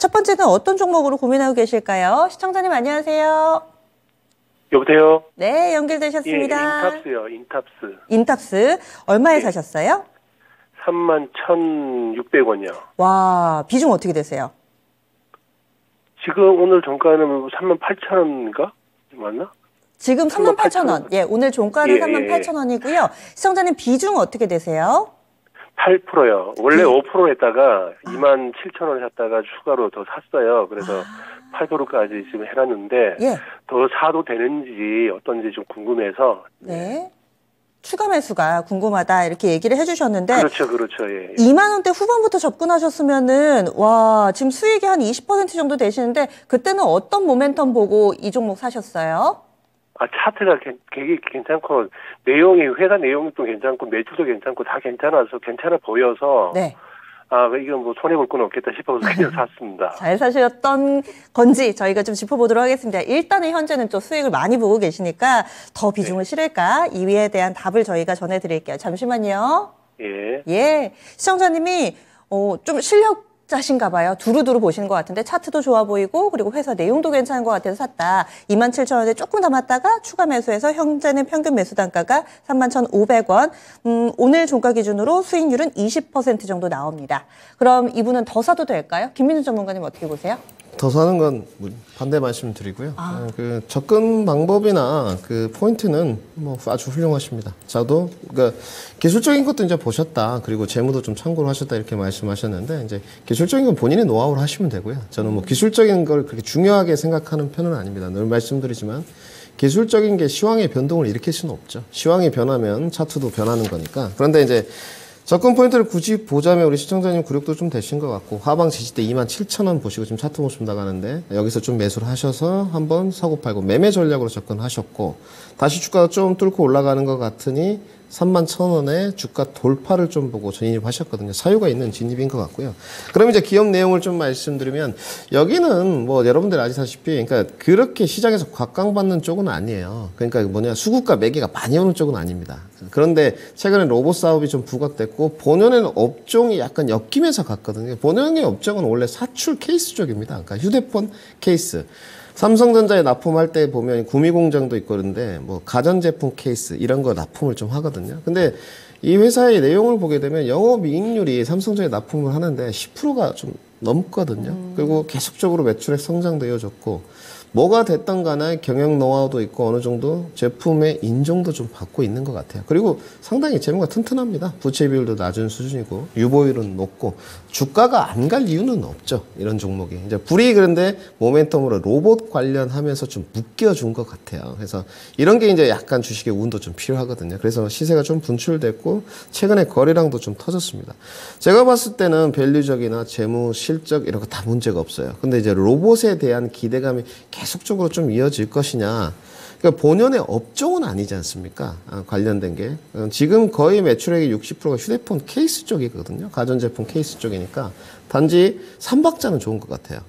첫 번째는 어떤 종목으로 고민하고 계실까요? 시청자님 안녕하세요. 여보세요? 네, 연결되셨습니다. 예, 인탑스요, 인탑스. 인탑스. 얼마에 네. 사셨어요? 31,600원이요. 와, 비중 어떻게 되세요? 지금 오늘 종가는 38,000원인가? 맞나? 지금 38,000원. 예, 오늘 종가는 예, 38,000원이고요. 시청자님 비중 어떻게 되세요? 8%요. 원래 5% 했다가 27,000원 샀다가 추가로 더 샀어요. 그래서 8%까지 지금 해놨는데 예. 더 사도 되는지 어떤지 좀 궁금해서. 네. 추가 매수가 궁금하다 이렇게 얘기를 해주셨는데 그렇죠, 그렇죠. 예. 2만 원대 후반부터 접근하셨으면은 와 지금 수익이 한 20% 정도 되시는데 그때는 어떤 모멘텀 보고 이 종목 사셨어요? 차트가 되게 괜찮고 내용이 회사 내용도 괜찮고 매출도 괜찮고 다 괜찮아서 괜찮아 보여서 네. 이건 뭐 손해볼 건 없겠다 싶어서 그냥 샀습니다. 잘 사셨던 건지 저희가 좀 짚어보도록 하겠습니다. 일단은 현재는 또 수익을 많이 보고 계시니까 더 비중을 실을까? 이에 대한 답을 저희가 전해드릴게요. 잠시만요. 예. 예. 시청자님이 좀 실력자신가 봐요. 두루두루 보시는 것 같은데 차트도 좋아 보이고 그리고 회사 내용도 괜찮은 것 같아서 샀다. 27,000원에 조금 담았다가 추가 매수해서 현재는 평균 매수 단가가 31,500원. 오늘 종가 기준으로 수익률은 20% 정도 나옵니다. 그럼 이분은 더 사도 될까요? 김민우 전문가님 어떻게 보세요? 더 사는 건 반대 말씀드리고요. 그 접근 방법이나 그 포인트는 뭐 아주 훌륭하십니다. 저도 그러니까 기술적인 것도 이제 보셨다. 그리고 재무도 좀 참고를 하셨다 이렇게 말씀하셨는데 이제 기술적인 건 본인의 노하우를 하시면 되고요. 저는 뭐 기술적인 걸 그렇게 중요하게 생각하는 편은 아닙니다. 늘 말씀드리지만 기술적인 게 시황의 변동을 일으킬 수는 없죠. 시황이 변하면 차트도 변하는 거니까. 그런데 이제 접근 포인트를 굳이 보자면 우리 시청자님 구력도 좀 되신 것 같고 하방 지지대 27,000원 보시고 지금 차트 모습 나가는데 여기서 좀 매수를 하셔서 한번 사고 팔고 매매 전략으로 접근하셨고 다시 주가가 좀 뚫고 올라가는 것 같으니 31,000원에 주가 돌파를 좀 보고 진입하셨거든요. 사유가 있는 진입인 것 같고요. 그럼 이제 기업 내용을 좀 말씀드리면 여기는 뭐 여러분들 아시다시피 그러니까 그렇게 시장에서 곽강받는 쪽은 아니에요. 그러니까 수급과 매개가 많이 오는 쪽은 아닙니다. 그런데 최근에 로봇 사업이 좀 부각됐고 본연의 업종이 약간 엮이면서 갔거든요. 본연의 업종은 원래 사출 케이스 쪽입니다. 그러니까 휴대폰 케이스. 삼성전자에 납품할 때 보면 구미 공장도 있고 그런데 뭐 가전제품 케이스 이런 거 납품을 좀 하거든요. 근데 이 회사의 내용을 보게 되면 영업이익률이 삼성전자에 납품을 하는데 10%가 좀 넘거든요. 그리고 계속적으로 매출액 성장도 이어졌고 뭐가 됐던 간에 경영 노하우도 있고 어느 정도 제품의 인정도 좀 받고 있는 것 같아요. 그리고 상당히 재무가 튼튼합니다. 부채 비율도 낮은 수준이고 유보율은 높고 주가가 안 갈 이유는 없죠. 이런 종목이. 이제 불이 그런데 모멘텀으로 로봇 관련하면서 좀 묶여준 것 같아요. 그래서 이런 게 이제 약간 주식의 운도 좀 필요하거든요. 그래서 시세가 좀 분출됐고 최근에 거래량도 좀 터졌습니다. 제가 봤을 때는 밸류적이나 재무, 실적 이런 거 다 문제가 없어요. 근데 이제 로봇에 대한 기대감이 계속적으로 좀 이어질 것이냐. 그러니까 본연의 업종은 아니지 않습니까? 관련된 게. 지금 거의 매출액의 60%가 휴대폰 케이스 쪽이거든요. 가전제품 케이스 쪽이니까. 단지 삼박자는 좋은 것 같아요.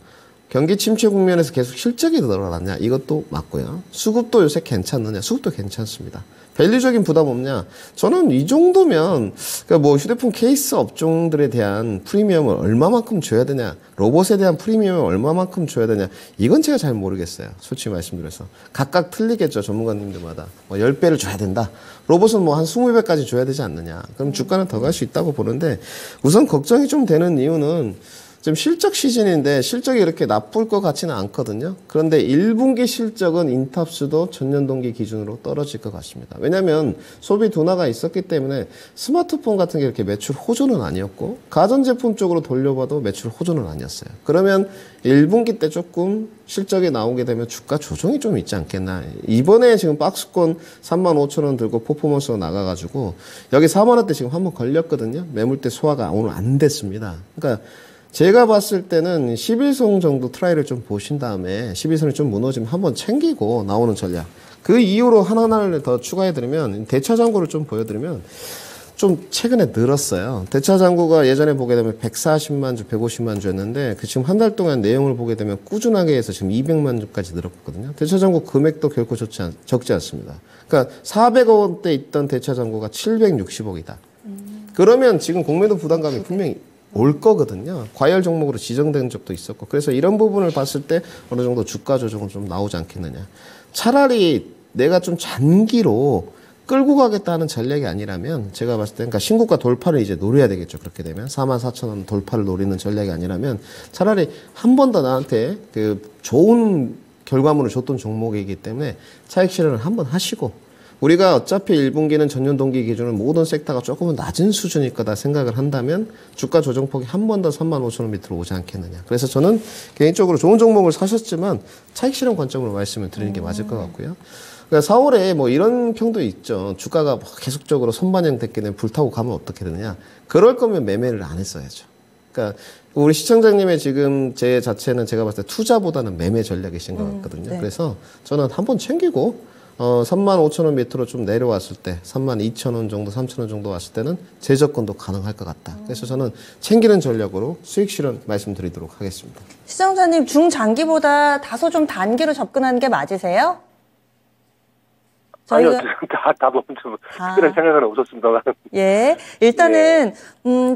경기 침체 국면에서 계속 실적이 늘어났냐? 이것도 맞고요. 수급도 요새 괜찮느냐? 수급도 괜찮습니다. 밸류적인 부담 없냐? 저는 이 정도면 그러니까 뭐 휴대폰 케이스 업종들에 대한 프리미엄을 얼마만큼 줘야 되냐? 로봇에 대한 프리미엄을 얼마만큼 줘야 되냐? 이건 제가 잘 모르겠어요. 솔직히 말씀드려서. 각각 틀리겠죠. 전문가님들마다. 뭐 10배를 줘야 된다. 로봇은 뭐 한 20배까지 줘야 되지 않느냐? 그럼 주가는 더 갈 수 있다고 보는데 우선 걱정이 좀 되는 이유는 지금 실적 시즌인데 실적이 이렇게 나쁠 것 같지는 않거든요. 그런데 1분기 실적은 인탑스도 전년 동기 기준으로 떨어질 것 같습니다. 왜냐하면 소비 둔화가 있었기 때문에 스마트폰 같은 게 이렇게 매출 호조는 아니었고 가전제품 쪽으로 돌려봐도 매출 호조는 아니었어요. 그러면 1분기 때 조금 실적이 나오게 되면 주가 조정이 좀 있지 않겠나. 이번에 지금 박스권 35,000원 들고 퍼포먼스가 나가가지고 여기 4만 원대 지금 한번 걸렸거든요. 매물대 소화가 오늘 안 됐습니다. 그러니까 제가 봤을 때는 11선 정도 트라이를 좀 보신 다음에 11선이 좀 무너지면 한번 챙기고 나오는 전략. 그 이후로 하나를 더 추가해드리면 대차 잔고를 좀 보여드리면 좀 최근에 늘었어요. 대차 잔고가 예전에 보게 되면 140만 주, 150만 주였는데 그 지금 한 달 동안 내용을 보게 되면 꾸준하게 해서 지금 200만 주까지 늘었거든요. 대차 잔고 금액도 결코 적지 않습니다. 그러니까 400억원대 있던 대차 잔고가 760억이다. 그러면 지금 공매도 부담감이 분명히 올 거거든요. 과열 종목으로 지정된 적도 있었고. 그래서 이런 부분을 봤을 때 어느 정도 주가 조정은 좀 나오지 않겠느냐. 차라리 내가 좀 단기로 끌고 가겠다는 전략이 아니라면 제가 봤을 때 그러니까 신고가 돌파를 이제 노려야 되겠죠. 그렇게 되면 44,000원 돌파를 노리는 전략이 아니라면 차라리 한 번 더 나한테 그 좋은 결과물을 줬던 종목이기 때문에 차익 실현을 한번 하시고 우리가 어차피 1분기는 전년 동기 기준으로 모든 섹터가 조금은 낮은 수준일 거다 생각을 한다면 주가 조정폭이 한 번 더 35,000원 밑으로 오지 않겠느냐. 그래서 저는 개인적으로 좋은 종목을 사셨지만 차익 실현 관점으로 말씀을 드리는 게 맞을 것 같고요. 그러니까 4월에 뭐 이런 평도 있죠. 주가가 계속적으로 선반영 됐기 때문에 불타고 가면 어떻게 되느냐. 그럴 거면 매매를 안 했어야죠. 그러니까 우리 시청자님의 지금 제 자체는 제가 봤을 때 투자보다는 매매 전략이신 것 같거든요. 네. 그래서 저는 한번 챙기고 35,000원 밑으로 좀 내려왔을 때 32,000원 정도 3,000원 정도 왔을 때는 재접근도 가능할 것 같다. 그래서 저는 챙기는 전략으로 수익 실현 말씀드리도록 하겠습니다. 시청자님 중장기보다 다소 좀 단기로 접근하는 게 맞으세요? 아니요, 다 보면 좀 특별한 생각은 없었습니다만. 예, 일단은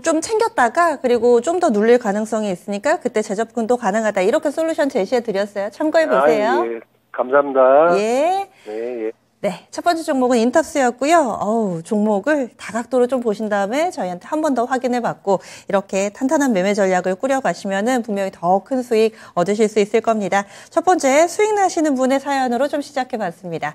좀 챙겼다가 그리고 좀 더 눌릴 가능성이 있으니까 그때 재접근도 가능하다. 이렇게 솔루션 제시해 드렸어요. 참고해 보세요. 예, 감사합니다. 예. 네, 예. 네, 첫 번째 종목은 인탑스였고요. 종목을 다각도로 좀 보신 다음에 저희한테 한 번 더 확인해 봤고 이렇게 탄탄한 매매 전략을 꾸려가시면은 분명히 더 큰 수익 얻으실 수 있을 겁니다. 첫 번째 수익 나시는 분의 사연으로 좀 시작해 봤습니다.